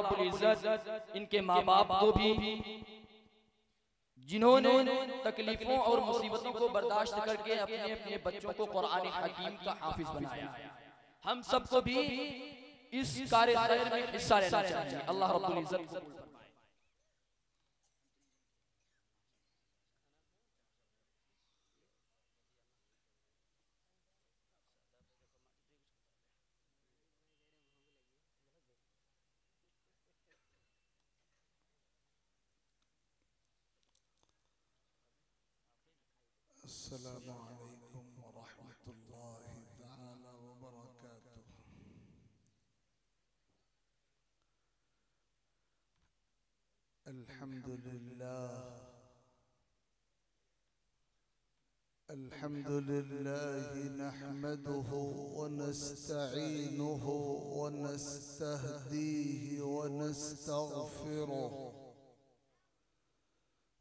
रब्बुल इज्जत इनके माँ बाप को भी, जिन्होंने तकलीफों और मुसीबतों को बर्दाश्त करके अपने अपने बच्चों को कुरान हकीम का हाफिज बनाया, हम सबको भी इस कार्य खैर में हिस्सा लेना चाहिए। अल्लाह रब्बुल इज्जत कबूल फरमाए। अस्सलामु अलैकुम व रहमतुल्लाहि तआला व बरकातुह। अल्हम्दुलिल्लाह नहमदुहु व नस्तईनुहु व नस्तहदीहि व नस्तगफिरुहु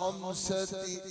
5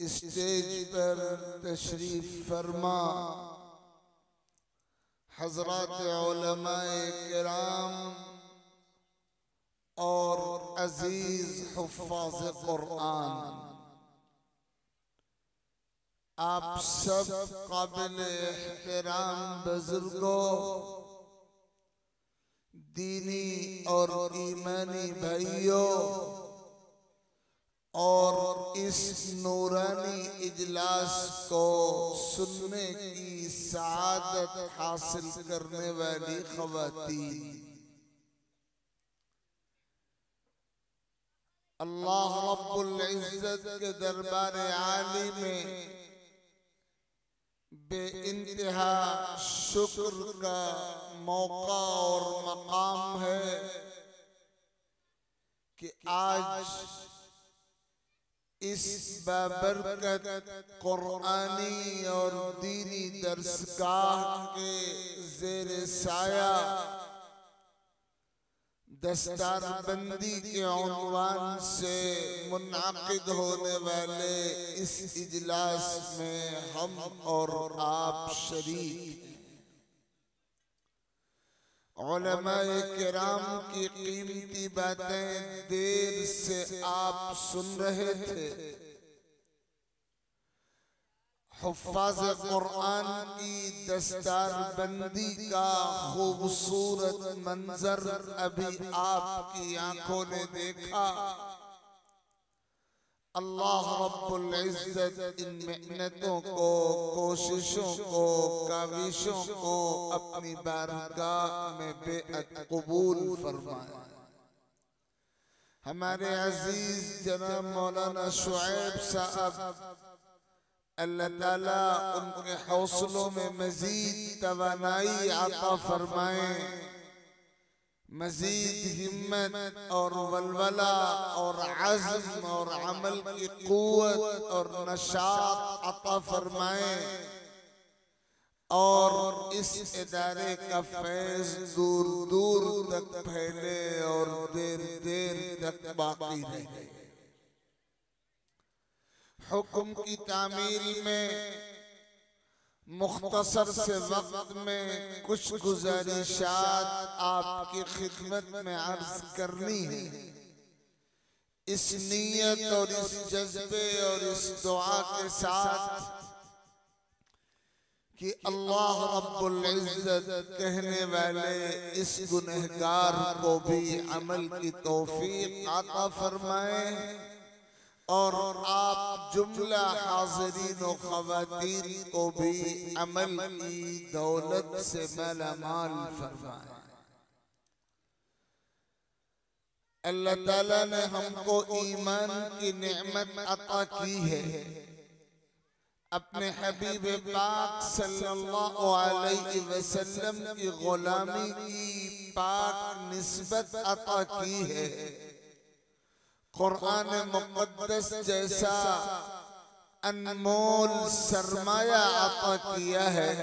स्टेज पर तशरीफ फरमा हजरात उलमाए किराम और अजीज हुफ्फाज़ कुरान, आप सब काबिल एहतराम बुजुर्गों, दीनी और ईमानी भाइयों, और इस नूरानी इजलास को सुनने की सआदत हासिल करने वाली ख़वातीन, अल्लाह रब्बुल इज्जत के दरबार आली में बेइंतहा शुक्र का मौका और मकाम है कि आज इस बाबरकत कुरानी और दीनी दरसगाह के ज़ेरे साया दस्तारबंदी के उन्वान से मुनाकिद होने वाले इस इजलास में हम और आप शरीक उलमाए किराम की कीमती बातें देर से आप सुन रहे थे। हुफ्फाज़ कुरान की दस्तारबंदी का खूबसूरत मंजर अभी आपकी आंखों ने देखा। अल्लाह रब्बुल इज्जत इन मेहनतों को, कोशिशों को, काविशों को अपनी बारगाह में बेअद कबूल फरमाए। हमारे अजीज जनाब मौलाना शुएब साहब, अल्लाह ताला उनके हौसलों में मजीद तवानाई आता फरमाए, मजीद हिम्मत और वलवला और अज़्म और अमल की क़ुव्वत और नशात अता फरमाए और इस इदारे का फैज़ दूर दूर तक फैले और देर देर तक बाकी रहे। हुक्म की तामील में मुख्तसर से वक्त में कुछ गुजारिशात आपकी खिदमत में अर्ज करनी है। इस नीयत और इस जज्बे और इस दुआ के साथ कि अल्लाह रब्बुल इज्जत कहने वाले इस गुनहगार को भी अमल की तौफीक अता फरमाए और आप जुमला हाज़रीन और ख़वातीन को भी अमल की दौलत से मालामाल फरमाए। अल्लाह ताला ने हमको ईमान की नेमत अता की है, अपने हबीब पाक सल्लल्लाहु अलैहि वसल्लम की गुलामी की पाक निस्बत अता की है। कुरान मुक़द्दस जैसा अनमोल सरमाया अता किया है।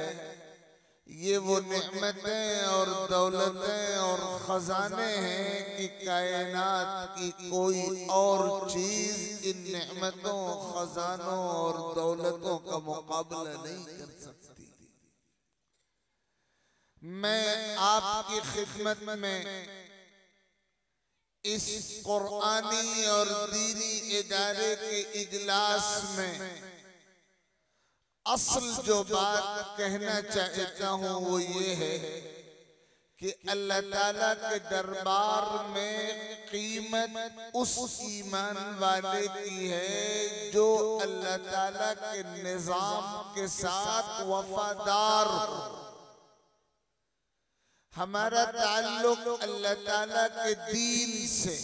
ये वो नेमतें और दौलतें और खजाने हैं कि कायनात की कोई और चीज इन नेमतों, खजानों और दौलतों का मुकाबला नहीं कर सकती। मैं आपकी खिदमत में इस कुरानी और दीनी इदारे के इजलास में असल जो बात कहना चाहता हूँ वो ये है कि अल्लाह ताला के दरबार में कीमत उस ईमान वाले की है जो अल्लाह ताला के निजाम के साथ वफादार। हमारा ताल्लुक अल्लाह ताला के दीन से,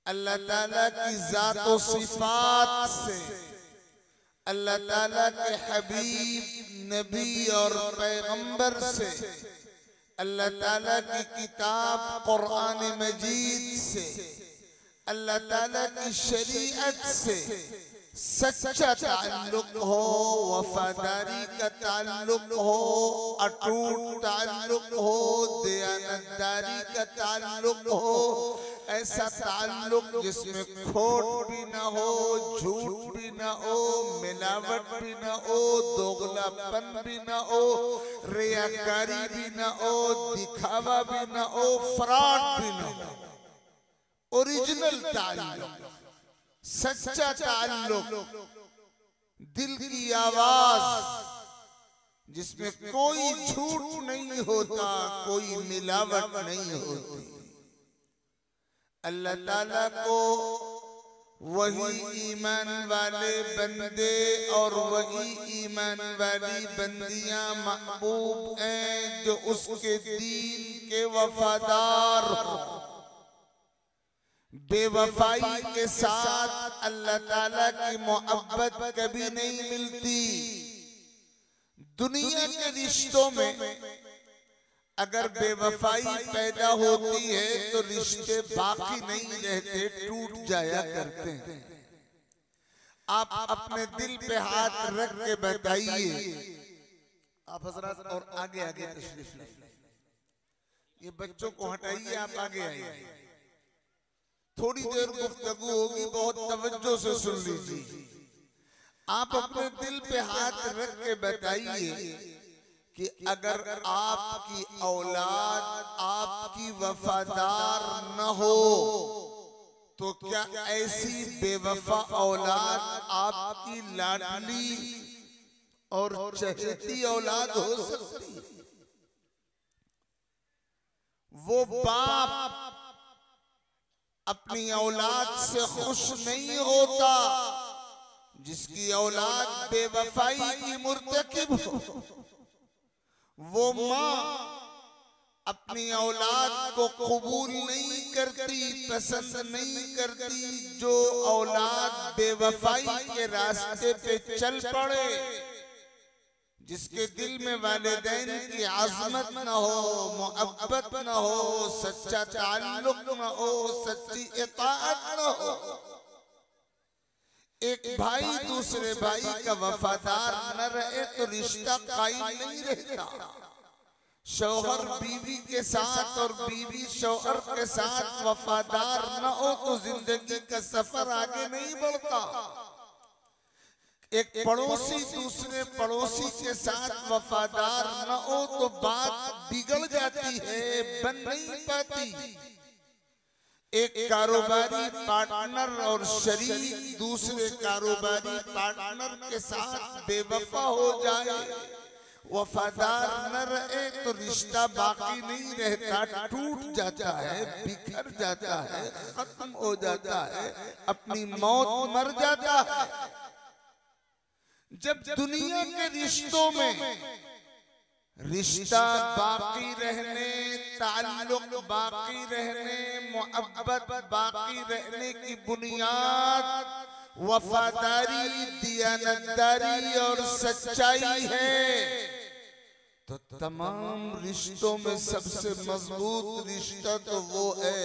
अल्लाह ताला की जात और सिफात से, अल्लाह ताला के हबीब नबी और पैगंबर से, अल्लाह ताला की किताब कुरान मजीद से, अल्लाह ताला की शरीयत से सच्चा ताल्लुक हो, वफादारी का ताल्लुक हो, अटूट ताल्लुक हो, दयानतदारी का ताल्लुक हो, ऐसा ताल्लुक जिसमें खोट भी ना हो, झूठ भी ना हो, मिलावट भी ना हो, दोगलापन भी ना हो, रियाकारी भी ना हो, दिखावा भी ना हो, फ्रॉड भी ना हो। ओरिजिनल ताल्लुक, सच्चा ताल्लुक, दिल की आवाज जिसमें कोई झूठ नहीं होता, कोई मिलावट नहीं होती। अल्लाह ताला को वही ईमान वाले बंदे और वही ईमान वाली बंदियां महबूब हैं जो उसके दीन के वफादार हो। बेवफाई के साथ अल्लाह ताला की मोहब्बत कभी नहीं मिलती। दुनिया के रिश्तों में अगर बेवफाई पैदा होती है तो रिश्ते बाकी नहीं रहते, टूट जाया करते हैं। आप अपने दिल पे हाथ रख के बताइए, आप हजरत और आगे आगे तशरीफ लाइए, ये बच्चों को हटाइए, आप आगे आइए, थोड़ी देर गुफ्तगू होगी, बहुत तवज्जो से सुन लीजिए। आप अपने दिल पे हाथ रख के बताइए कि अगर आपकी औलाद आपकी वफादार न हो तो क्या ऐसी बेवफा औलाद आपकी लाडली और चहेती औलाद हो सकती है? वो बाप अपनी औलाद से खुश नहीं होता जिसकी औलाद बेवफाई की मुर्तकिब हो। वो माँ अपनी औलाद को कबूल नहीं करती, पसंद नहीं करती जो औलाद बेवफाई के रास्ते पे चल पड़े, जिसके दिल में वालिदैन की आज़मत न हो, मोहब्बत न हो, सच्चा ताल्लुक न हो, सच्ची इताअत न हो। एक भाई दूसरे भाई का वफादार न रहे तो रिश्ता कायम नहीं रहता। शौहर बीवी के साथ और बीवी शौहर के साथ वफादार न हो तो जिंदगी का सफर आगे नहीं बढ़ता। एक पड़ोसी दूसरे पड़ोसी के साथ वफादार न हो तो बात बिगड़ जाती है, बन नहीं पाती। एक कारोबारी पार्टनर और शरीक दूसरे कारोबारी पार्टनर के साथ बेवफा हो जाए, वफादार न रहे तो रिश्ता बाकी नहीं रहता, टूट जाता है, बिखर जाता है, खत्म हो जाता है, अपनी मौत मर जाता है। जब दुनिया के रिश्तों में रिश्ता बाकी रहने, ताल्लुक बाकी रहने, मोहब्बत बाकी रहने की बुनियाद वफादारी, दियानतदारी और सच्चाई है, तो तमाम रिश्तों में सबसे मजबूत रिश्ता तो वो है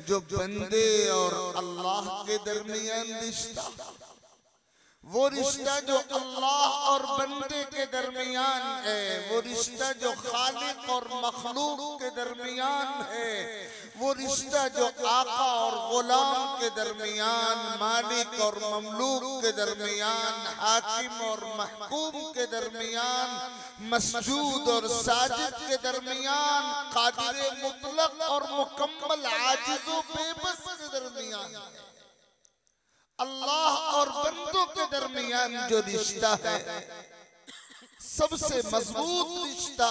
जो बंदे और अल्लाह के दरमियान रिश्ता। वो रिश्ता जो अल्लाह और बंदे के दरमियान है, वो रिश्ता जो खालिक और मखलूक के दरमियान है, वो रिश्ता जो आका और गुलाम के दरमियान, मालिक और ममलूक के दरमियान, हाकिम और महकूम के दरमियान, मसजूद और साजिद के दरमियान, कादिर मुतलक और मुकम्मल आजिज़ व बेबस के दरमियान है। अल्लाह और बंदों के दरमियान जो रिश्ता है सबसे मजबूत रिश्ता,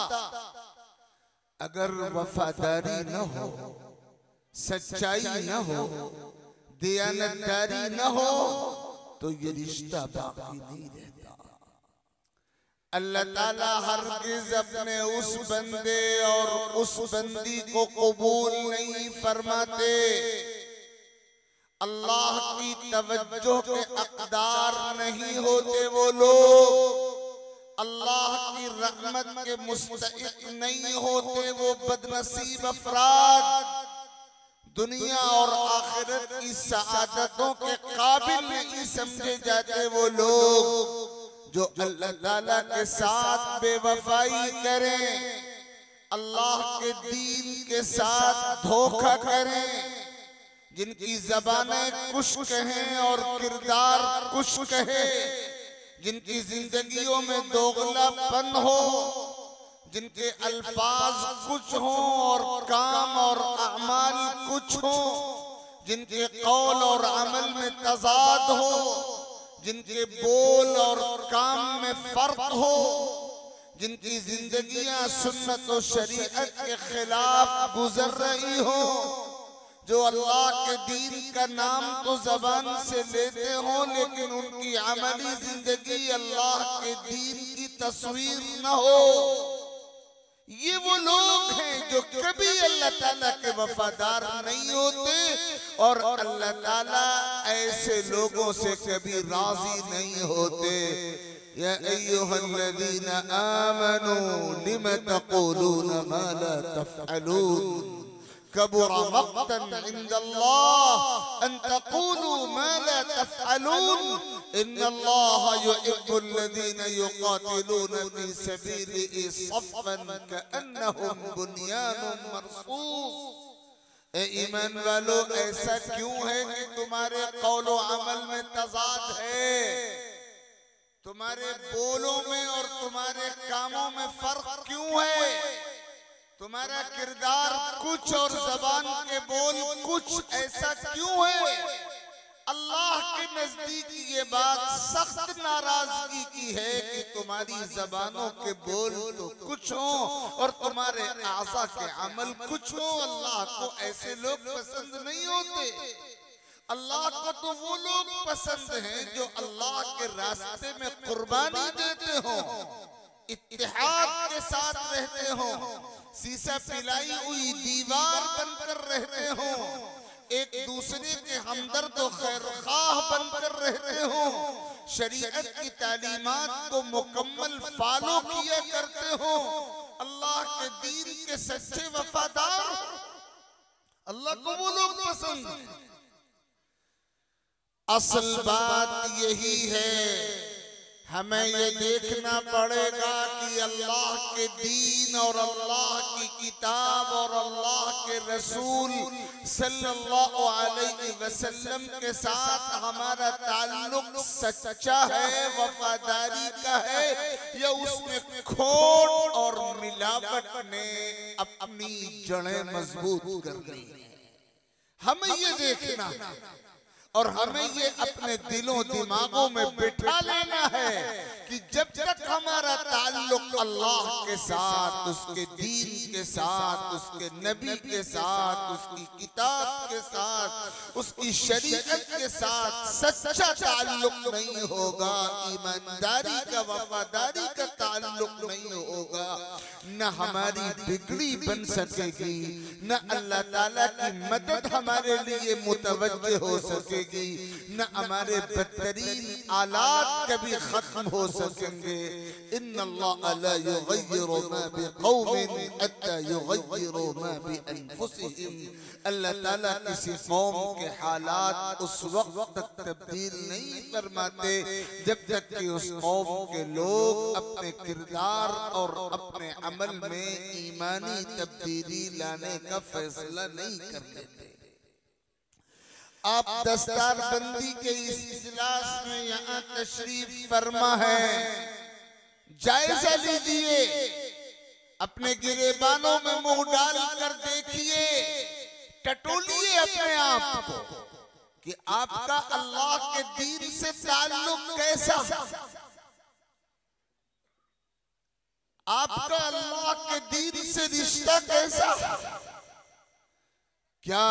अगर वफादारी न हो, सच्चाई न हो, दियानतदारी न हो तो ये रिश्ता बाकी नहीं रहता। अल्लाह ताला हरगिज़ अपने उस बंदे और उस बंदी को कबूल नहीं फरमाते। अल्लाह की तवज्जो के हकदार नहीं होते वो लोग, अल्लाह की रहमत के मुस्तहिक नहीं होते वो बदनसीब अफराद, दुनिया और आखिरत की सआदतों के काबिल नहीं समझे जाते वो लोग जो अल्लाह ताला के साथ बेवफाई करें, अल्लाह के दीन के साथ धोखा करें, जिनकी ज़बानें कुछ कहें और किरदार कुछ कहे, जिनकी जिंदगियों में दोगलापन हो, जिनके अल्फाज कुछ हों और काम और अमाल कुछ हों, जिनके कौल और अमल में तजाद हो, जिनके बोल और काम में फर्क हो, जिनकी जिंदगियां सुन्नत और शरीयत के खिलाफ गुजर रही हो, जो अल्लाह के दीन का नाम तो जबान से लेते हो लेकिन उनकी अमली जिंदगी अल्लाह के दीन की तस्वीर न हो, ये वो लोग हैं जो कभी अल्लाह ताला के वफादार नहीं होते और अल्लाह ताला ऐसे लोगों से कभी राजी नहीं होते। या अय्युहल्लज़ीना आमनू लिम तक़ूलून मा ला तफ़अलून कबुरा मक़्तन इंदल्लाह अन तक़ूलू मा ला तफ़अलून इन्नल्लाह युहिब्बुल्लज़ीना युक़ातिलून फ़ी सबीलिही सफ़्फ़न कअन्नहुम बुन्यानुम मरसूस। ए ईमान वालों, ऐसा क्यों है कि तुम्हारे कौलो अमल में तज़ाद है, तुम्हारे बोलों में और तुम्हारे कामों में फर्क क्यों है? तुम्हारा किरदार कुछ और जबान के बोल कुछ, ऐसा क्यों है? अल्लाह के नजदीक ये बात सख्त नाराजगी की है कि तुम्हारी जबानों के बोल तो कुछ हो और तुम्हारे आज़ा के अमल कुछ हो। अल्लाह को ऐसे लोग पसंद नहीं होते। अल्लाह को तो वो लोग पसंद हैं जो अल्लाह के रास्ते में कुर्बानी देते हो, इत्तेहाद के साथ रहते हो, शीशा पिलाई हुई दीवार बनकर रहते हो, एक दूसरे के हमदर्द और खैरखाह बनकर रहते हो, शरीयत की तालीमात को मुकम्मल फॉलो किया करते हो, अल्लाह के दीन के सच्चे वफादार। अल्लाह को वो लोग पसंद हैं। असल बात यही है, हमें ये देखना पड़ेगा कि अल्लाह के दीन और अल्लाह की किताब और अल्लाह के रसूल सल्लल्लाहु अलैहि वसल्लम के साथ हमारा ताल्लुक सच्चा है, वफादारी का है, या उसमें खोट और मिलावट ने अपनी जड़ें मजबूत कर ली है। हमें ये देखना और हमें ये अपने दिलों दिमागों में बिठा लेना है कि जब तक हमारा ताल्लुक अल्लाह के साथ, उसके दीन के साथ, उसके नबी के साथ, उसकी किताब के साथ, उसकी शरीयत के साथ सच्चा ताल्लुक नहीं होगा, ईमानदारी का, वफादारी का ताल्लुक नहीं होगा, न हमारी बिगड़ी बन सकेगी, न अल्लाह ताला की मदद हमारे लिए मुतवज्जह हो सकेगी, न हमारे बदतरीन आलात कभी खत्म हो सकेंगे। इन्नल्लाह ला युगय्यिरु मा बिक़ौमिन हत्ता युगय्यिरु मा बिअनफुसिहिम। अल्लाह ताला किसी कौम के हालात उस वक्त तक तब्दील नहीं फरमाते जब तक कि उस कौम के लोग अपने किरदार और अपने अमल में ईमानी तब्दीली लाने का फैसला नहीं कर लेते। आप दस्तार बंदी के इस इजलास में यहाँ तशरीफ फरमा है, जायजा लीजिए, अपने गिरेबानों में मुंह डाल कर देखिए, टटोलिए अपने आप को कि आपका अल्लाह के दीन से ताल्लुक कैसा, आपका अल्लाह के दीन से रिश्ता कैसा। क्या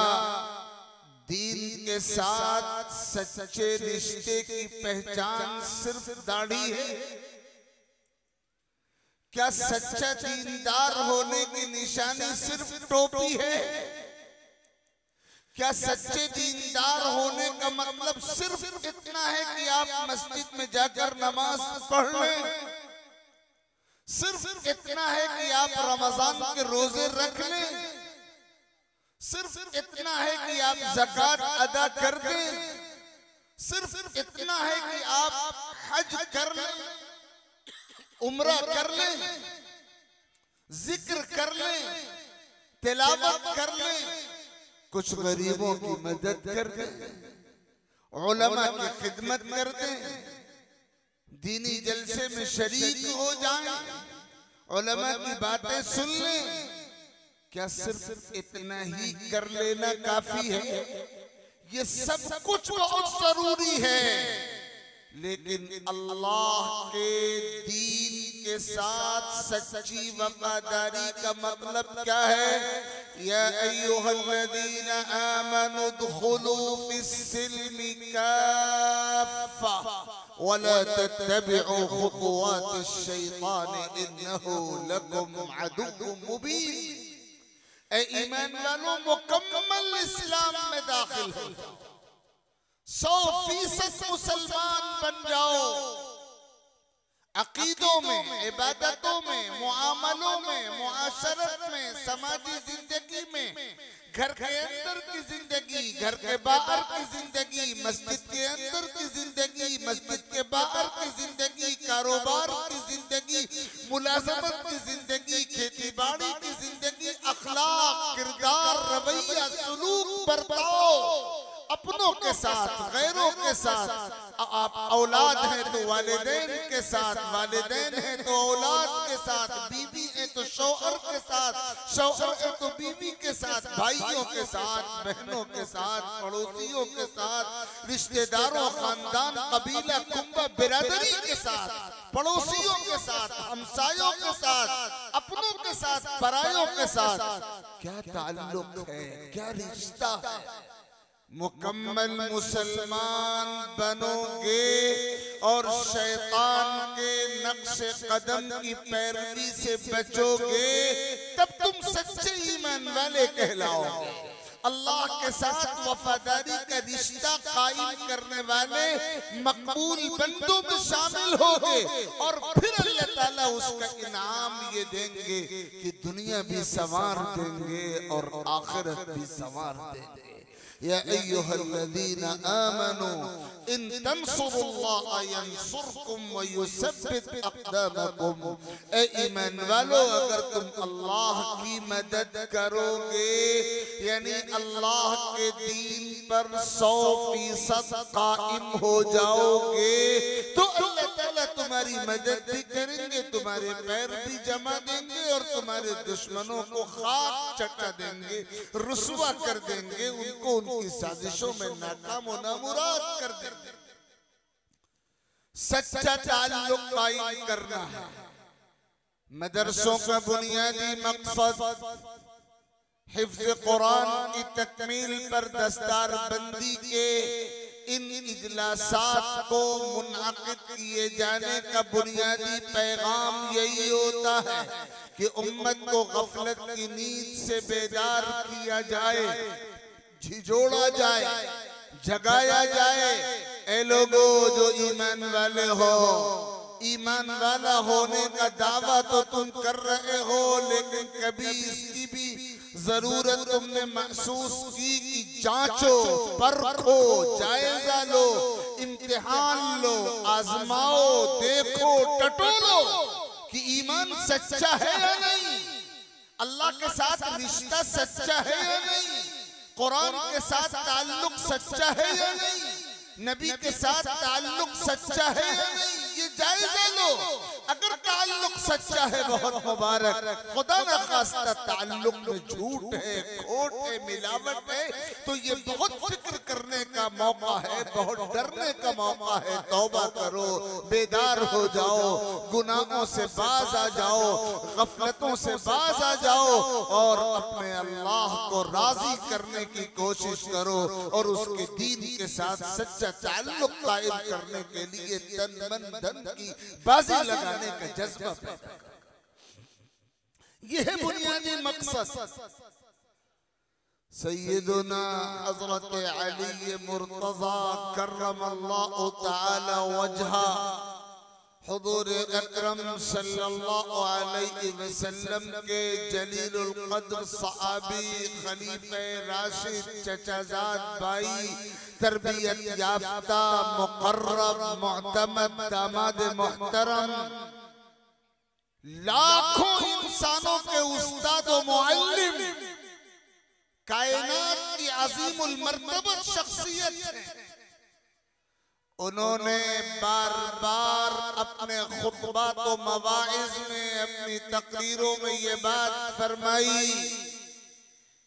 दीन के साथ सच्चे रिश्ते की पहचान सिर्फ दाढ़ी है? क्या सच्चा दीनदार होने की निशानी सिर्फ टोपी है? क्या सच्चे दीनदार होने का मतलब सिर्फ इतना है कि आप मस्जिद में जाकर नमाज पढ़ लें? सिर्फ इतना है कि आप रमजान के रोजे रख लें? सिर्फ इतना है कि आप ज़कात अदा कर दें? सिर्फ इतना है कि आप हज कर लें, उम्रा कर लें, जिक्र कर लें, तिलावत कर लें, कुछ गरीबों की मदद कर दें, उलमा की खिदमत कर दें, दीनी जलसे में शरीक हो जाएं, उलमा की बातें सुन लें? क्या सिर्फ इतना ही कर लेना काफी है? ये सब कुछ बहुत जरूरी है, लेकिन अल्लाह के दीन के साथ सच्ची वफादारी का मतलब क्या है? या अय्युहल्लज़ीना आमनू दुखुलू फिस्सिल्मि काफ़ा वला तत्तबिउ खुतुवातिश शैतान इन्नहु लकुम अदुव्वुम मुबीन। ऐ ईमान वालों, मुकम्मल इस्लाम में दाखिल हो, 100% मुसलमान बन जाओ, अकीदों में, इबादतों में, मुआमलों में, मुआशरत में, समाजी जिंदगी में, घर के अंदर की जिंदगी, घर के बाहर की जिंदगी, मस्जिद के अंदर की जिंदगी, मस्जिद के बाहर की जिंदगी, कारोबार की जिंदगी, मुलाजमत की जिंदगी, खेती बाड़ी की जिंदगी, अखलाक, किरदार, रवैया, सुलूक, बर्ताव, अपनों के साथ, गैरों के साथ, आप औलाद हैं तो वालिदैन के साथ, वालिदैन हैं तो औलाद के साथ, बीवी है तो शौहर के साथ, शौहर है तो बीवी के साथ, भाइयों के साथ, बहनों के साथ, पड़ोसियों के साथ, रिश्तेदारों, खानदान, कबीला, कुंबा, बिरादरी के साथ, पड़ोसियों के साथ, हमसायों के साथ, अपनों के साथ, परायों के साथ क्या ताल्लुक है, क्या रिश्ता है। मुकम्मल मुसलमान बनोगे और शैतान के नक्शे कदम की पैरवी से बचोगे, तब तुम सच्चे ईमान वाले कहलाओगे। अल्लाह के साथ वफादारी का रिश्ता कायम करने वाले मकबूल बंदों में शामिल होगे और फिर अल्लाह ताला उसका इनाम ये देंगे कि दुनिया भी संवार देंगे और आखिरत भी संवार देंगे। या अय्युहल्लज़ीना आमनू इन तंसुरुल्लाह यंसुरकुम व युसब्बित अक़दामकुम। ए ईमान वालो, अगर तुम अल्लाह की मदद करोगे, यानी अल्लाह के दीन पर 100% कायम हो जाओगे, तो अल्लाह ताला तुम्हारी मदद भी करेंगे, तुम्हारे पैर भी जमा देंगे और तुम्हारे दुश्मनों को खाक चटा देंगे, रुसवा कर देंगे, उनको उनकी साजिशों में नाकाम और नामुराद कर देंगे। सच्चा ताल्लुक कायम करना है। मदरसों का बुनियादी मकसद हिफ्ज़ कुरान की तकमील पर दस्तार बंदी के इन इजलासात को मुनअक़िद किए जाने का बुनियादी पैगाम यही होता है कि उम्मत को गफलत की नींद से बेदार किया जाए, झिझोड़ा जाए, जगाया जाए। ए लोगो जो ईमान वाले हो, ईमान वाला होने का दावा तो तुम कर रहे हो, लेकिन कभी इसकी भी जरूरत तुमने महसूस की कि जांचो, परखो, जायजा लो, इम्तिहान लो, आजमाओ, देखो, टटोलो कि ईमान सच्चा है या नहीं, अल्लाह के साथ रिश्ता सच्चा है या नहीं, कुरान के साथ ताल्लुक सच्चा है या नहीं, नबी के साथ ताल्लुक सच्चा है या नहीं, ये जायजा लो। अगर ताल्लुक सच्चा है बहुत मुबारक, खुदा न खास्ता ताल्लुक में झूठ है, खोट है, मिलावट है, तो ये बहुत फिक्र करने का मौका है, बहुत डरने का मौका है। तौबा करो, बेदार हो जाओ, गुनाहों से बाज आ जाओ, गफलतों से बाज आ जाओ और अपने अल्लाह को राजी करने की कोशिश करो और उसके दीन के साथ सच्चा ताल्लुक कायम करने के लिए तन मन धन की बाजी लगाने का जज्बा पैदा करो। यह है बुनियादी मकसद। सैयदुना हज़रत अली मुर्तज़ा कर्रमल्लाहु तआला वजहा हुज़ूर अकरम सल्लल्लाहु अलैहि वसल्लम के जलीलुल क़द्र सहाबी खलीफे राशिद चचाजाद भाई, तरबियत याफ्ता मुक़र्रब मुअतमद दामाद मुहतरम, लाखों इंसानों के उस्ताद व मुअल्लिम, कायनात की अज़ीमुल मर्तबत शख्सियत है। उन्होंने बार बार अपने खुतबात व मवाइज़ में, अपनी तकरीरों में ये बात फरमाई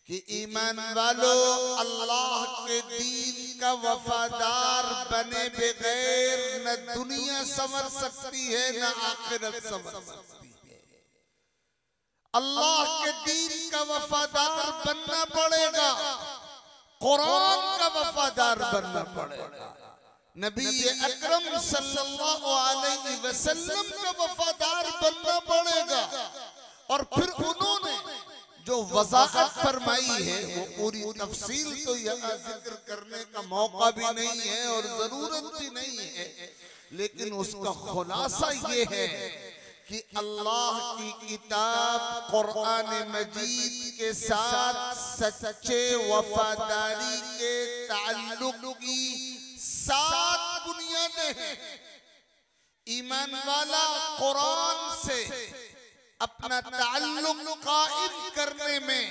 कि ईमान वालो, अल्लाह के दीन का वफादार बने बगैर न दुनिया संवर सकती है न आखिरत संवर सकती है। अल्लाह के दीन का वफादार बनना पड़ेगा, कुरान का वफादार बनना पड़ेगा, नबी अकरम सल्लल्लाहु अलैहि वसल्लम का वफादार बनना पड़ेगा। और फिर उन्होंने जो वज़ाहत फरमाई है वो पूरी तफसील तो यहाँ जिक्र करने का मौका भी नहीं है और जरूरत भी नहीं है, लेकिन उसका खुलासा ये है कि अल्लाह की किताब कुरान मजीद के साथ सच्चे वफादारी के ताल्लुक की 7 बुनियादें हैं। ईमान वाला कुरान से अपना ताल्लुक कायम करने में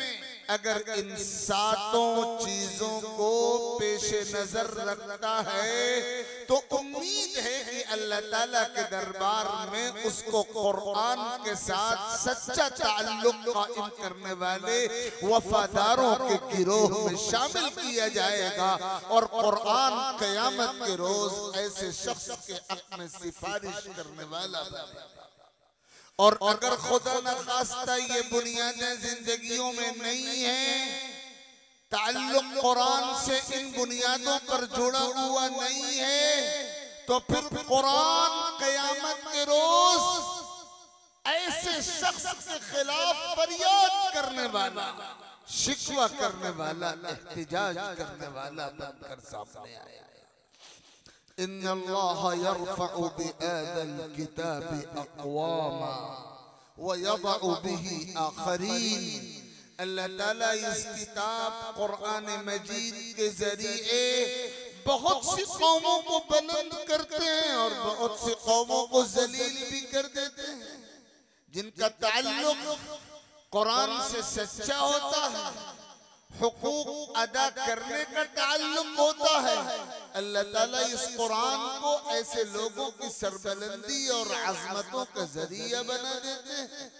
अगर इन 7 चीजों को पेश नजर रखता है तो उम्मीद है कि अल्लाह ताला के दरबार में उसको कुरान के साथ सच्चा ताल्लुक कायम करने वाले वफादारों के गिरोह में शामिल किया जाएगा और कुरान क़यामत के रोज ऐसे शख्स के हक में सिफारिश करने वाला बनेगा। और अगर खुदा न खास्ता ये बुनियादें जिंदगियों में नहीं है, ताल्लुक कुरान से इन बुनियादों पर जुड़ा हुआ नहीं है, तो फिर कुरान क़यामत के रोज ऐसे शख्स के खिलाफ फरियाद करने वाला, शिकवा करने वाला, एहतिजाज करने वाला बनकर सामने आया। इन्नल्लाह यरफ़उ बिहाज़ल किताबि अक़वामा व यदअु बिही आख़रीन। अल्लाह ताला इस किताब कुरान मजीद के जरिए बहुत सी कौमों को बुलंद करते हैं और बहुत सी कौमों को जलील भी कर देते हैं। जिनका ताल्लुक कुरान से सच्चा होता है, हुकूक अदा करने का ताल्लुक होता है, अल्लाह ताला इस कुरान को ऐसे लोगों की सरबलंदी और अज़मतों का जरिया बना देते हैं।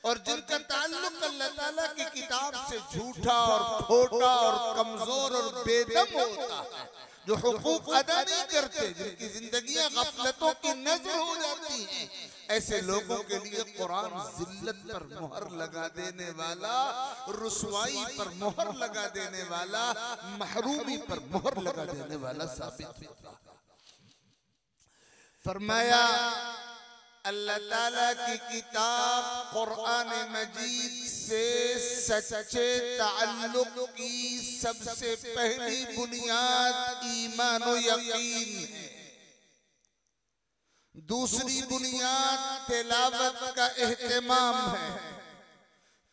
और जिनका ताल्लुक अल्लाह ताला की किताब से झूठा और खोटा और कमजोर और बेदम होता है, जो हुकूक अदा नहीं करते, जिनकी जिंदगियां गफलतों की नजर हो जाती हैं, ऐसे लोगों के लिए कुरान जिल्लत पर मोहर लगा देने वाला, रुसवाई पर मोहर लगा देने वाला, महरूमी पर मोहर लगा देने वाला साबित होता है। फरमाया अल्लाह ताला की किताब कुरान मजीद से सच्चे ताल्लुक की सबसे पहली बुनियाद ईमान और यकीन है। दूसरी बुनियाद तिलावत का एहतमाम है।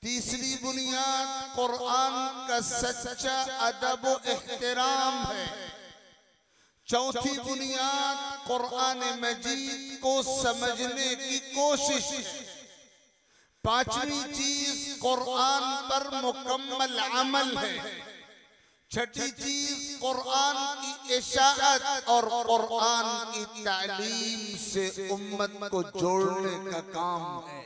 तीसरी बुनियाद कुरान का सच्चा अदब व एहतराम है। चौथी बुनियाद कुरान मजीद को समझने की कोशिश। पांचवी चीज कुरान पर मुकम्मल अमल है। छठी चीज कुरान की इशाअत और कुरान की तालीम से उम्मत को जोड़ने का काम है।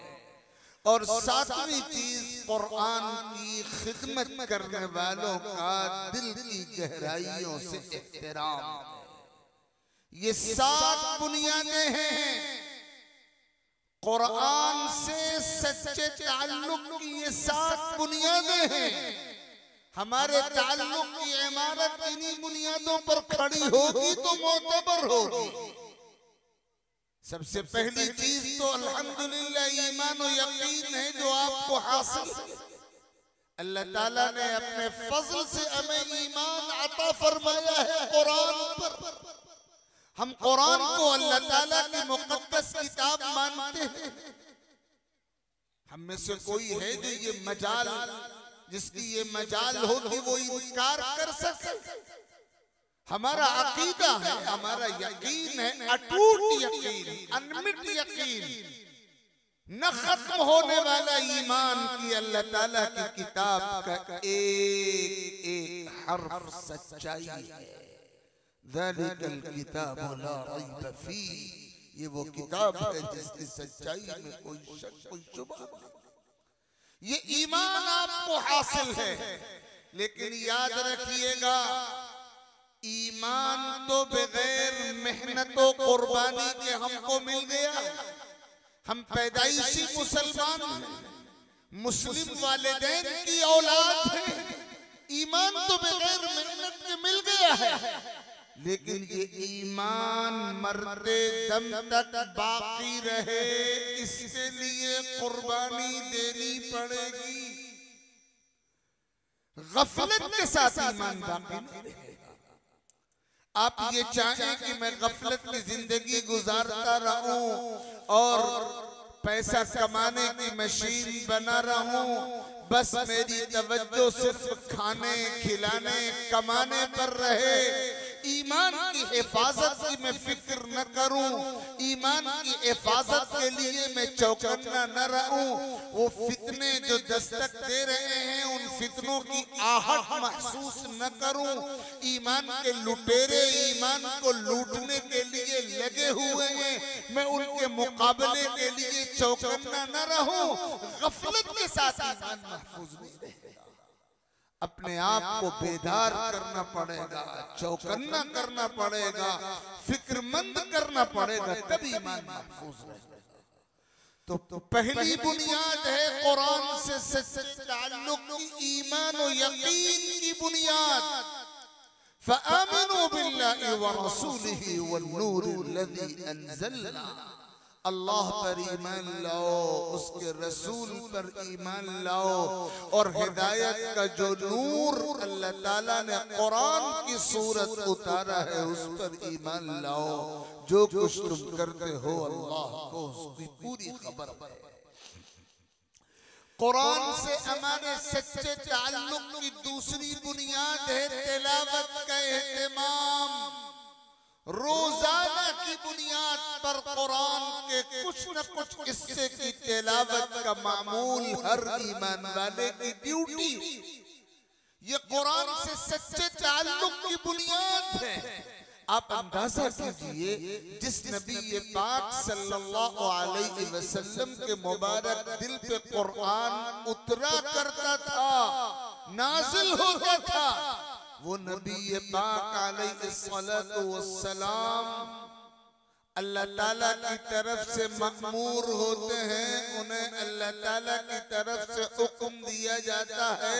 और सातवीं चीज कुरान की खिदमत करने वालों का दिल की गहराइयों से एहतराम है। ये 7 बुनियादें हैं कुरान से सच्चे ताल्लुक की। ये 7 बुनियादें हैं। हमारे ताल्लुक की इमारत इन्हीं बुनियादों पर खड़ी होगी तो मोतबर होगी। सबसे पहली चीज तो अल्हम्दुलिल्लाह ईमान और यकीन है जो आपको हासिल है। अल्लाह ताला ने अपने फजल से हमें ईमान अता फरमाया है कुरान पर। हम कुरान को अल्लाह ताला की मुक़द्दस किताब मानते हैं। हम में से कोई है जो ये मजाल, जिसकी ये मजाल हो कि वो इनकार कर सके? हमारा अकीदा है, हमारा यकीन है, अटूट यकीन, अनमिट यकीन, न खत्म होने वाला ईमान की अल्लाह ताला की किताब का एक एक हर्फ सच्चाई है। ज़ालिकल किताबु ला रैब फीह, ये वो किताब है जिसकी सच्चाई में कोई शक कोई शुबहा नहीं। ये ईमान आपको हासिल है, लेकिन याद रखिएगा ईमान तो बगैर मेहनत और कुर्बानी के हमको मिल गया। हम पैदाइशी मुसलमान हैं, मुस्लिम वालिदैन की औलाद हैं। ईमान तो बगैर मेहनत के मिल गया है, लेकिन ये ईमान मरते दम तक बाकी रहे, इसके लिए कुर्बानी देनी पड़ेगी। गफलत के साथ ईमान बाकी नहीं रहेगा। आप ये चाहें कि मैं गफलत की जिंदगी गुजारता रहूं और पैसा कमाने की मशीन बना रहूं, बस मेरी तवज्जो सिर्फ खाने खिलाने कमाने पर रहे, ईमान की हिफाजत की मैं फिक्र न करूं, ईमान की हिफाजत के लिए मैं चौकन्ना न रहूं, वो फितने जो दस्तक दे रहे हैं उन फितनों की आहट महसूस न करूं, ईमान के लुटेरे ईमान को लूटने के लिए लगे हुए हैं, मैं उनके मुकाबले के लिए चौकन्ना न रहूं, गफलत के साथ ईमान महफूज नहीं रहेगा। अपने आप को बेदार करना पड़ेगा, चौकन्ना करना पड़ेगा, फिक्रमंद करना पड़ेगा, तभी ईमान महफूज रहेगा। तो पहली बुनियाद है कुरान से सच्चे ताल्लुक की, ईमान और यकीन की बुनियाद। फआमिनू बिल्लाहि व रसूलिही वन नूरिल्लज़ी अंज़लना, अल्लाह पर ईमान लाओ, उसके रसूल पर ईमान लाओ, और हिदायत का जो नूर अल्लाह ताला ने कुरान की सूरत उतारा है उस पर ईमान लाओ। जो कुछ तुम करते हो अल्लाह को उसकी पूरी खबर है। कुरान से हमारे सच्चे ताल्लुक की दूसरी बुनियाद है तिलावत का एहतमाम। रोजाना की बुनियाद पर कुरान के कुछ न कुछ हिस्से की तिलावत का मामूल हर ईमान वाले की ड्यूटी। ये कुरान से सच्चे ताल्लुक की बुनियाद है। आप अंदाजा कीजिए, जिस नबी पाक सल्लल्लाहु अलैहि वसल्लम के मुबारक दिल पे कुरान उतरा करता था, नाजिल होता था, वो नबी पाक अलैहिस्सलातु वस्सलाम अल्लाह ताला की तरफ से मअमूर होते हैं, उन्हें अल्लाह ताला की तरफ से हुक्म दिया जाता है,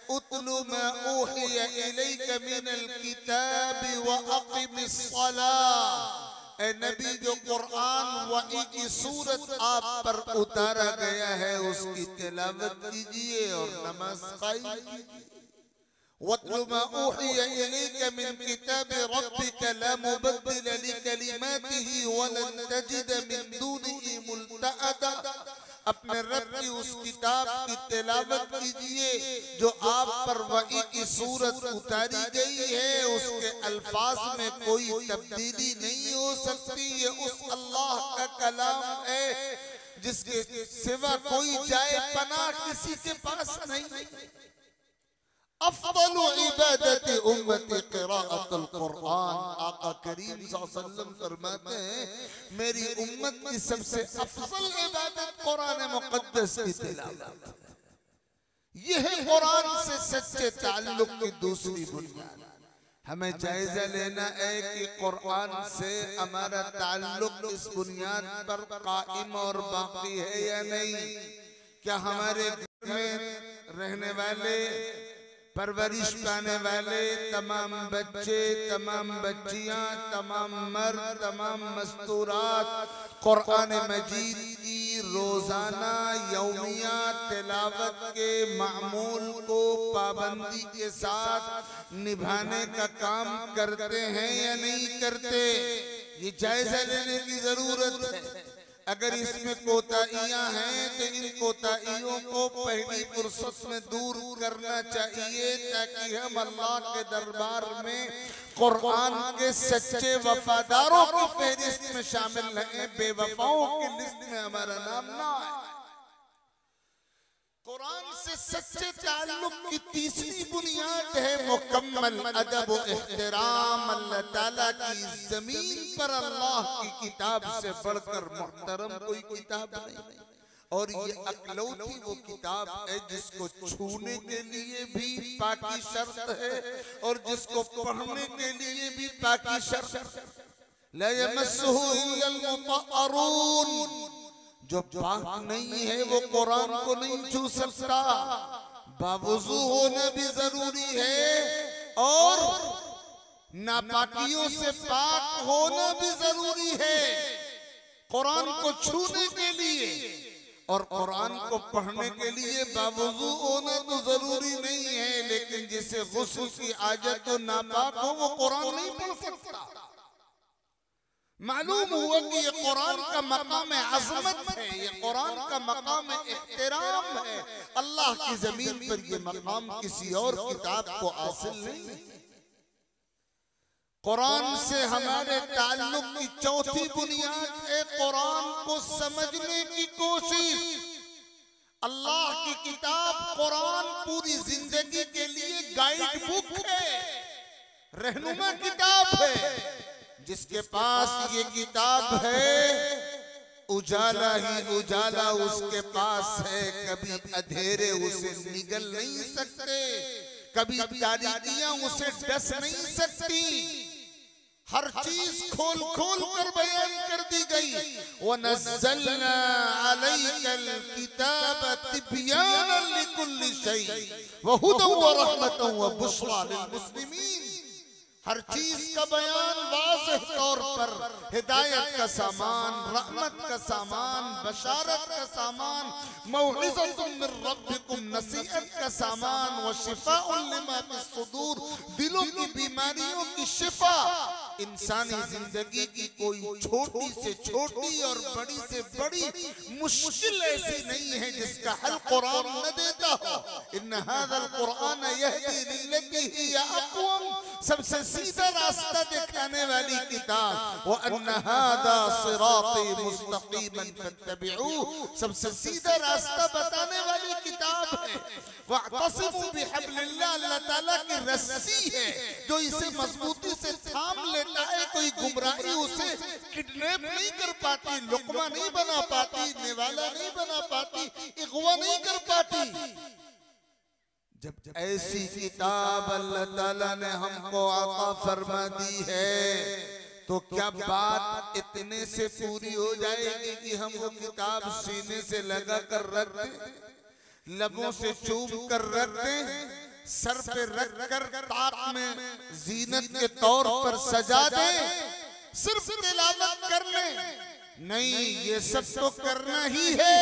उतलु मा ऊहिया इलैका मिनल किताबि व अक़िमिस सलाह। ए नबी, जो कुरान वही की सूरत आप पर उतारा गया है उसकी तिलावत कीजिए और नमाज कायम कीजिए। वत्लु मा ऊहिया इलैका मिन किताबि रब्बिका ला मुबद्दिला लिकलिमातिही वलन तजिद मिन दूनिही मुल्तअदा। अपने रब की उस किताब की तिलावत कीजिए जो आप पर वही की सूरत उतारी गई है, उसके अल्फाज में कोई तब्दीली नहीं हो सकती। ये उस अल्लाह का कलाम है जिसके सिवा कोई जाए पनाह किसी के पास नहीं। अफ़्ज़लु इबादति उम्मती क़िराअतुल कुरान। आका करीम सल्लल्लाहु अलैहि वसल्लम फरमाते हैं, मेरी उम्मत की सबसे अफजल इबादत कुरान मुक़द्दस की तिलावत। यह है कुरान से सच्चे ताल्लुक की दूसरी बुनियाद। हमें जायजा लेना है कि कुरान से हमारा ताल्लुक इस बुनियाद पर कायम और बाकी है या नहीं। क्या हमारे घर में रहने वाले, परवरिश पाने वाले तमाम बच्चे, तमाम बच्चियां, तमाम मर्द, तमाम मस्तूरात कुरान मजीद की रोजाना यौमिया तिलावत के मामूल को पाबंदी के साथ निभाने का काम करते हैं या नहीं करते? ये जायजा लेने की जरूरत है। अगर इसमें कोताहियां हैं तो इन कोताहियों को पहली फुर्सत में दूर करना चाहिए, ताकि हम अल्लाह के दरबार में कुरान के सच्चे वफादारों की फहरिस्त में शामिल रहें, बेवफाओं की लिस्ट में हमारा नाम ना आए। कुरान से सच्चे ताल्लुक की तीसरी बुनियाद है मुकम्मल अदब व एहतराम। अल्लाह ताला की जमीन पर अल्लाह की किताब से बढ़कर मुहतरम कोई किताब नहीं, और ये अकलौती वो किताब है जिसको छूने के लिए भी पाकी शर्त है और जिसको पढ़ने के लिए भी पाकी शर्त है। ला यमस्सुहु इल्लल मुतहहरून। जो पाक नहीं है वो कुरान को नहीं छू सकता। बावुजू होना भी जरूरी है और नापाकियों से पाक होना भी जरूरी है कुरान को छूने के लिए। और कुरान को पढ़ने के लिए बावजू होना तो जरूरी नहीं है, लेकिन जिसे गुस्ल की आदत हो, नापाक हो, वो कुरान नहीं पढ़ सकता। मालूम हुआ कि ये कुरान का मकाम अज़मत है, ये कुरान का मकाम एहतराम है। अल्लाह की जमीन पर ये मकाम किसी और किताब को हासिल नहीं है। कुरान से हमारे ताल्लुक की चौथी बुनियाद है कुरान को समझने की कोशिश। अल्लाह की किताब कुरान पूरी जिंदगी के लिए गाइड बुक है, रहनुमा किताब है। जिसके पास ये किताब है उजाला ही उजाला उसके पास है। कभी अंधेरे उसे निगल नहीं सकते, कभी तारीकियां उसे डस नहीं सकती। हर चीज खोल खोल कर बयान कर दी गई। वनज़्ज़लना अलैकल किताब तिब्यानन लिकुल्लि शै व हुदन व रहमतन व बुश्रा लिल मुस्लिमीन। हर चीज का बयान वाज़ेह तौर पर, हिदायत का सामान, रहमत का सामान, बशारत का सामान, मौइज़तुम मिन रब्बिकुम, नसीहत का सामान, व शिफ़ाउन लिमा फ़िस्सुदूर, दिलों की बीमारियों की शिफा। इंसानी जिंदगी की कोई छोटी से छोटी और बड़ी से बड़ी मुश्किल ऐसी नहीं है जिसका हल कुरान न देता हो। इन्न हाज़ल कुरान यहदी लिल्लती हिय अक़वम, सबसे सीधा रास्ता दिखाने वाली किताब। व अन्न हाज़ा सिराती मुस्तक़ीमन फत्तबिऊह, सबसे सीधा रास्ता बताने वाली किताब है। वअतसिमू बिहब्लिल्लाह, अल्लाह ताला की रस्सी है जो इसे मजबूती से थाम लेता है। कोई गुमराही उसे किडनैप नहीं कर पाती, लुकमा नहीं बना पाती, निवाला नहीं बना पाती, इग़वा नहीं कर पाती। जब ऐसी किताब अल्लाह ताला ने हमको अता फरमा दी है तो क्या बात इतने से पूरी हो जाएगी कि हम वो किताब सीने से लगा कर रख दें, लबों से चूम कर रख दें, सर पे रख कर ताक में जीनत के तौर पर सजा दें, सिर्फ तिलावत कर लें? नहीं, ये सब तो करना ही है।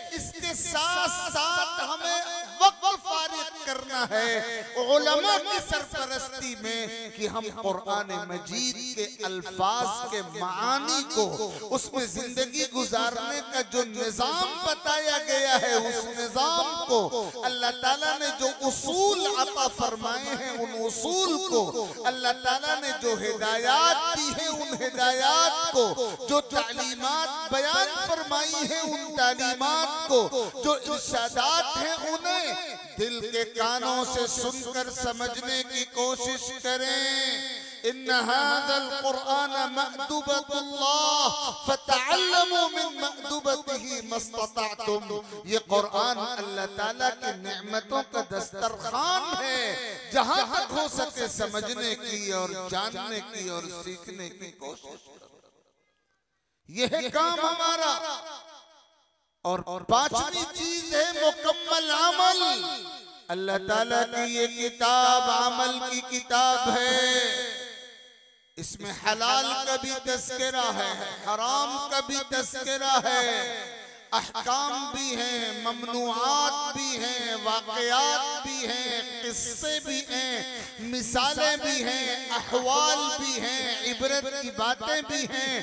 इसके साथ साथ हमें वक्त फारिग करना है उलमा की सरपरस्ती में कि हम कुरान मजीद के अल्फाज के मानी को, उसमें जिंदगी गुजारने का जो निजाम बताया गया है, उस निजाम को, अल्लाह ताला ने जो उसूल अता फरमाए हैं, उन उसूल को, अल्लाह ताला ने जो हिदायत दी है, उन हिदायत को, जो तालीमात बयान फरमाई है, उन तालीमात को, जो इरशादात हैं, उन्हें दिल के कानों से सुनकर समझने की कोशिश करें। इन्न हाज़ल कुरान मअदुबतुल्लाह फतअल्लमू मिन मअदुबतिही मस्ततअतुम। ये कुरान अल्लाह ताला की नेमतों का दस्तरखान है, जहां तक हो सके समझने की और जानने की और सीखने की कोशिश करो। यह है काम हमारा। और पांचवी चीज है मुकम्मल अमल। अल्लाह ताला की ये किताब अमल की किताब है। इसमें हलाल का भी तज़किरा है, हराम का भी तज़किरा है, अहकाम भी हैं, ममनुआत भी हैं, वाक़यात भी हैं, किस्से भी हैं, मिसालें भी हैं, अहवाल भी हैं, इबरत की बातें भी हैं,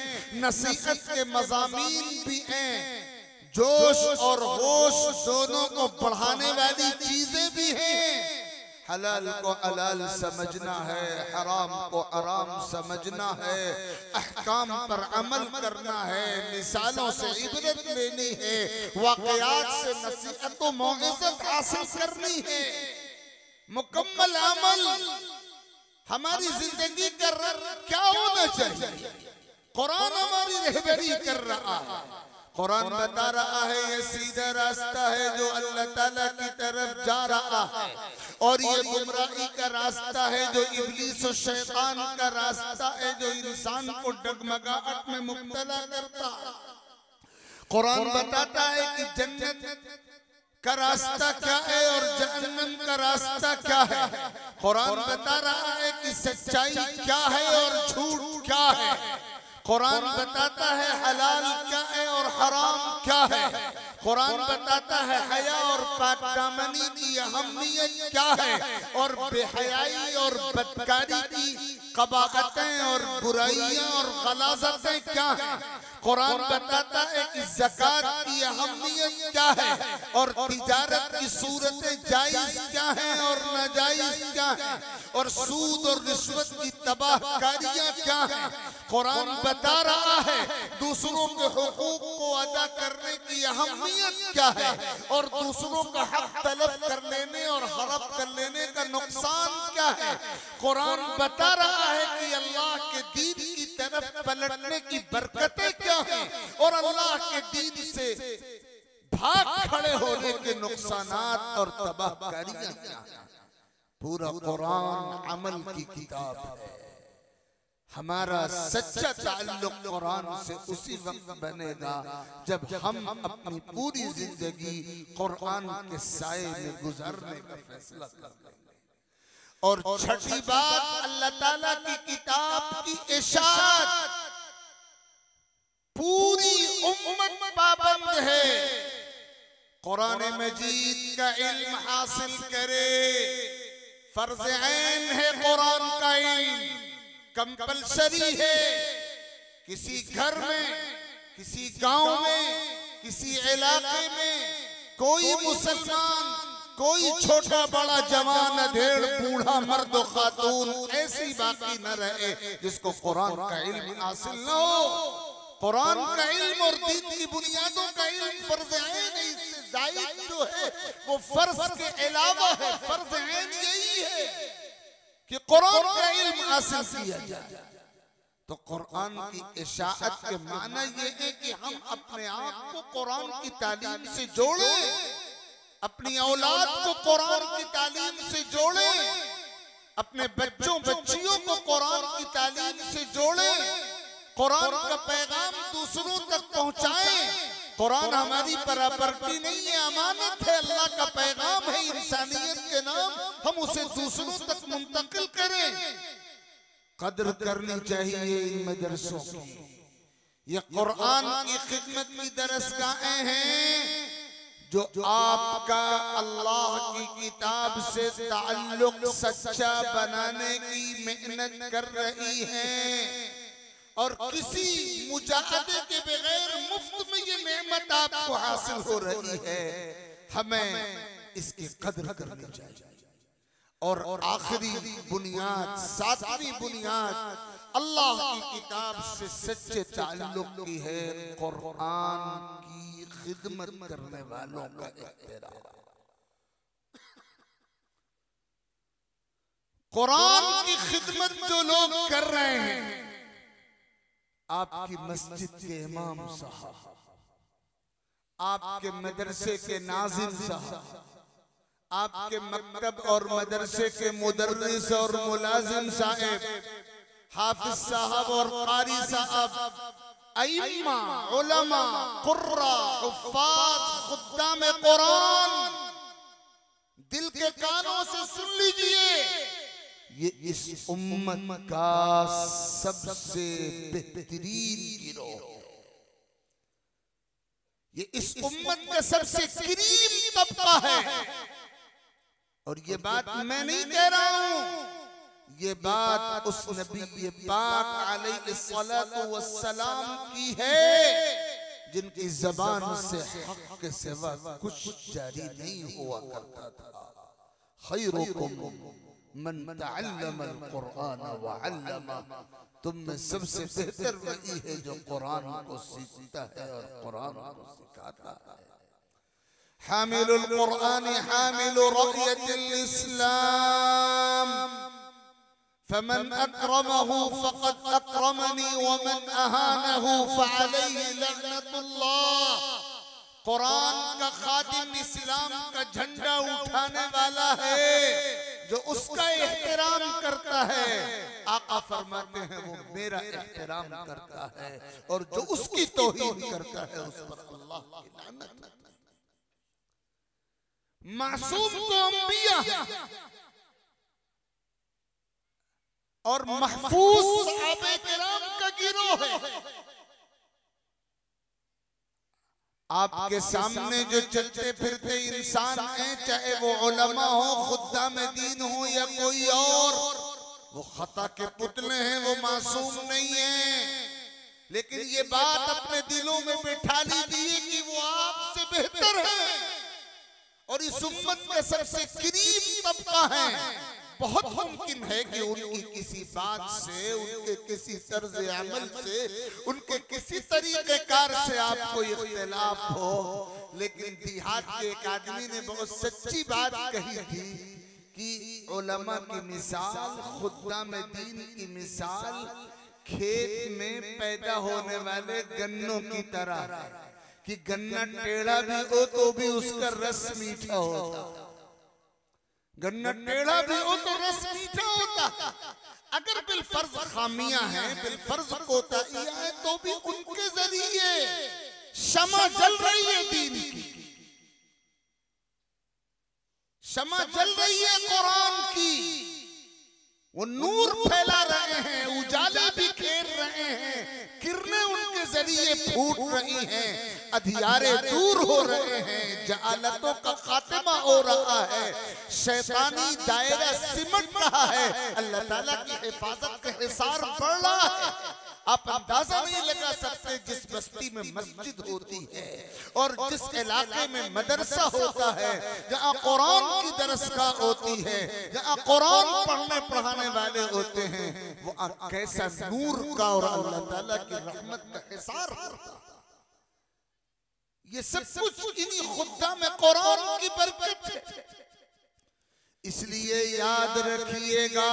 नसीहत के मज़ामीन भी हैं, जोश और होश दोनों को बढ़ाने वाली चीजें भी हैं। हलाल को हलाल समझना है, हराम को हराम समझना है, अहकाम पर अमल करना है, मिसालों से इबरत लेनी है, वाक़यात से नसीहत व मौइज़त हासिल करनी है। मुकम्मल अमल हमारी जिंदगी का रंग क्या होना चाहिए? कुरान हमारी रहबरी कर रहा है। कुरान बता रहा है ये सीधा रास्ता है जो अल्लाह ताला की तरफ जा रहा है, और ये गुमराही का रास्ता है जो इब्लीस और शैतान का रास्ता है, जो इंसान को डगमगाहट में मुब्तला करता है। कुरान बताता है कि जन्नत का रास्ता क्या है और जहन्नम का रास्ता क्या है। कुरान बता रहा है कि सच्चाई क्या है और झूठ क्या है। कुरान बताता है हलाल क्या है और हराम क्या है। कुरान बताता है हया और पाकदामनी की अहमियत क्या है और बेहयाई और बदकारी की कबाहतें और बुराइयां और गलाजतें क्या है। कुरान बताता है कि ज़कात की अहमियत क्या है और तिजारत की सूरतें जायज क्या हैं और नाजायज क्या है और सूद और रिश्वत की तबाहकारियां क्या हैं। कुरान बता रहा है दूसरों के हुकूक को अदा करने की अहमियत क्या है और दूसरों का हक तलब कर लेने और हड़प कर लेने का नुकसान क्या है। कुरान बता रहा है कि अल्लाह के दीन की तरफ पलटने की बरकतें क्या हैं और अल्लाह के दीन से भाग खड़े होने के नुकसानात और तबाहकारियां क्या हैं। पूरा कुरान अमल की किताब है। हमारा सच्चा ताल्लुक कुरान से उसी वक्त बनेगा जब हम अपनी पूरी जिंदगी कुरान के साए में गुजारने का फैसला कर लेंगे। और छठी बात, अल्लाह ताला की किताब की इशाअत पूरी उम्मत पाबंद है। कुरान मजीद का इल्म हासिल करे, फर्ज ऐन है कुरान का इल्म, कंपल्सरी है। किसी घर में, किसी गांव में, किसी इलाके में कोई मुसलमान, कोई छोटा बड़ा जवान अधेड़ बूढ़ा मर्द खातून ऐसी बाकी न रहे जिसको कुरान का इल्म हासिल न हो। कुरान का इल्म और दीन की बुनियादों का इल्म फर्ज ऐन है। इससे जायद जो है वो फर्ज के अलावा है। फर्ज ऐन यही है कि कुरान का इल्म हासिल किया जाए। तो कुरान की इशाअत के माना ये है कि हम अपने आप को कुरान की तालीम से जोड़ें, अपनी औलाद को कुरान की तालीम से जोड़ें, अपने बच्चों बच्चियों को कुरान की तालीम से जोड़ें, कुरान का पैगाम दूसरों तक पहुंचाएं। कुरान हमारी प्रॉपर्टी नहीं है, अमानत है, अल्लाह का पैगाम है इंसानियत के नाम, हम उसे दूसरों तक मुंतकिल करें। कद्र करनी चाहिए इन मदरसों की। ये कुरान की खिदमत की दरसगाहें हैं जो आपका अल्लाह की किताब से ताल्लुक सच्चा बनाने की मेहनत कर रही हैं और किसी मुजाहदे के बगैर मुफ्त में ये नेमत आपको हासिल हो रही है। हमें इसकी कद्र करनी चाहिए। और आखिरी बुनियाद, सातवीं बुनियाद अल्लाह की किताब से सच्चे ताल्लुक की है कुरान की खिदमत करने वालों का एहतराम। कुरान की खिदमत जो लोग कर रहे हैं, आपकी मस्जिद के इमाम साहब, आपके मदरसे के नाज़िम साहब, आपके मकतब और मदरसे के मुदर्रिस और मुलाजिम साहब, हाफिज साहब और कारी साहब, अइम्मा, उलमा, कुर्रा, हुफ्फाज, खुद्दाम कुरान, दिल के कानों से सुन लीजिए, ये इस उम्मत का सबसे बेहतरीन गिरोह है। ये इस उम्मत का सबसे करीम तबका है। और ये बात मैं नहीं कह रहा हूं, ये बात उस नबी पाक अलैहिस्सलातु वस्सलाम की है जिनकी जबान से हक के सिवा कुछ जारी नहीं हुआ करता था। खैरुकुम मन तअल्लमल कुरान व अल्लमा, तुम में सबसे बेहतर वही है जो कुरान को सीखता है और कुरान को सिखाता है। हामिलुल कुरान हामिलु रक़ियतिल इस्लाम, फमन अक्रमहु फ़क़द अक्रमनी वमन अहानहु फ़अलैहि लअनतुल्लाह। कुरान का खादिम इस्लाम का झंडा उठाने वाला है जो उसका एहतराम करता है। आका फरमाते हैं वो मेरा एहतराम करता है और जो उसकी तौहीन करता है उस पर अल्लाह की लानत। मासूम को अंबिया और महफूज सहाबे किराम का गिरोह है। आपके सामने जो चलते फिरते इंसान हैं, चाहे वो उलमा हो, खुद्दाम दीन हो या कोई और, वो खता के पुतले हैं, वो मासूम नहीं है। लेकिन ये बात अपने दिलों में बैठा लीजिए कि वो आपसे बेहतर है और इस उम्मत का सबसे करीब तबका है। बहुत मुमकिन है कि उनकी किसी बात से, उनके किसी तर्ज अमल से, उनके किसी तरीके कार से आपको इख्तिलाफ हो, लेकिन देहात के एक आदमी ने बहुत सच्ची बात कही थी कि उलमा की मिसाल, खुद्दाम दीन की मिसाल खेत में पैदा होने वाले गन्नों की तरह, कि गन्ना टेढ़ा भी हो तो भी उसका रस मीठा होता, गन्ना टेढ़ा भी हो तो रस मीठा होता। अगर बिलफर्ज खामियां हैं, बिलफर्ज कोताहियां हैं, तो भी उनके जरिए शमा जल रही है दीन की, शमा जल रही है कुरान की, वो नूर फैला रहे हैं, उजाले भी खेल रहे हैं, किरणें उनके जरिए फूट रही हैं, अधियारे दूर हो रहे हैं, जहालतों का खात्मा हो रहा है, शैतानी दायरा सिमट रहा है, अल्लाह ताला की हिफाजत का हिसार बढ़ रहा है। आप अंदाजा नहीं लगा सकते, जिस बस्ती में मस्जिद होती है और जिस इलाके में मदरसा होता है, जहाँ कुरान की दरसगाह होती है, जहाँ कुरान पढ़ने पढ़ाने वाले होते हैं, वो कैसा नूर का और अल्लाह ताला की रहमत का हिसार होता है। ये सब कुछ इन्हीं खुद्दा में कुरान की बरकत है। इसलिए याद रखिएगा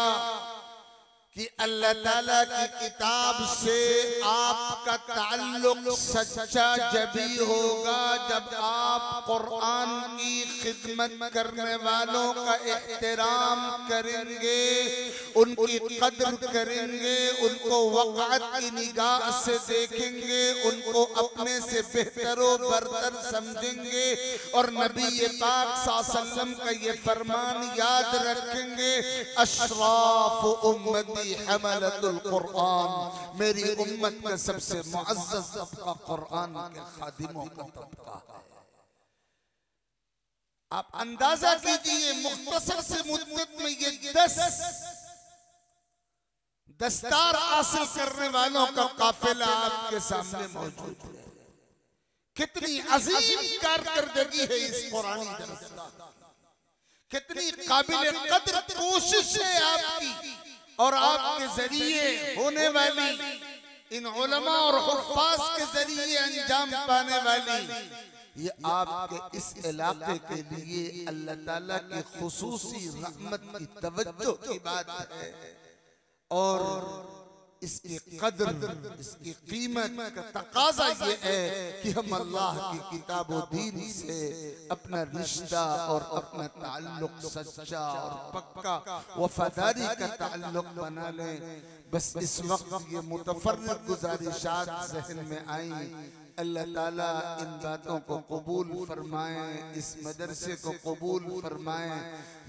कि अल्लाह ताला की किताब से आपका ताल्लुक सच्चा जभी होगा जब आप कुरान की खिदमत करने वालों का एहतराम करेंगे, उनकी कदर करेंगे, उनको वक़ात की निगाह से देखेंगे, उनको अपने से बेहतर व बरतर समझेंगे और नबी पाक सल्लल्लाहु अलैहि वसल्लम का ये फरमान याद रखेंगे, अशराफ उम्मती हमलतुल कुरान, मेरी उम्मत का सबसे मुअज़्ज़ज़ तबका कुरान के खादिमों का तबका है। आप अंदाजा कीजिए, मुख्तसर से मुद्दत में ये 10 दस्तार हासिल करने वालों का काफिला आपके सामने मौजूद है। कितनी अजीम कारकर्दगी है इस कुरानी दरसगाह, कितनी काबिल कदर कोशिश है आपकी और आपके जरिए होने वाली, इन उलमा और हुफ्फाज के जरिए अंजाम पाने वाली, ये आपके इस इलाके के लिए अल्लाह ताला की खुसूसी रहमत की तवज्जो की बात है और इसकी कदर, इसकी कीमत का तकाजा ये है कि हम अल्लाह की किताब व दीन से अपना रिश्ता और अपना ताल्लुक सच्चा और पक्का वफादारी का ताल्लुक बना लें। बस इस वक्त ये मुतफर्रिद गुजारिशात ज़हन में आई, अल्लाह ताला इन बातों को कबूल फरमाए, इस मदरसे को कबूल फरमाए,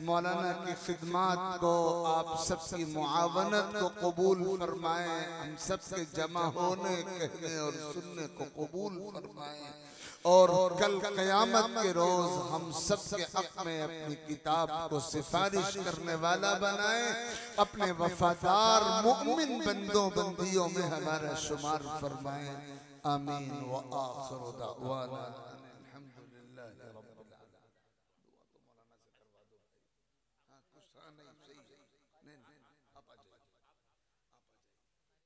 मौलाना की खिदमत को, आप सबकी मुआवनत को कबूल फरमाए, हम सबके जमा होने, कहने और सुनने को कबूल फरमाए और कल क़यामत के रोज हम सबके हक में अपनी किताब को सिफारिश करने वाला बनाए, अपने वफादार मुमिन बंदों बंदियों में हमारा शुमार फरमाए। आमीन व आखिर दावाना।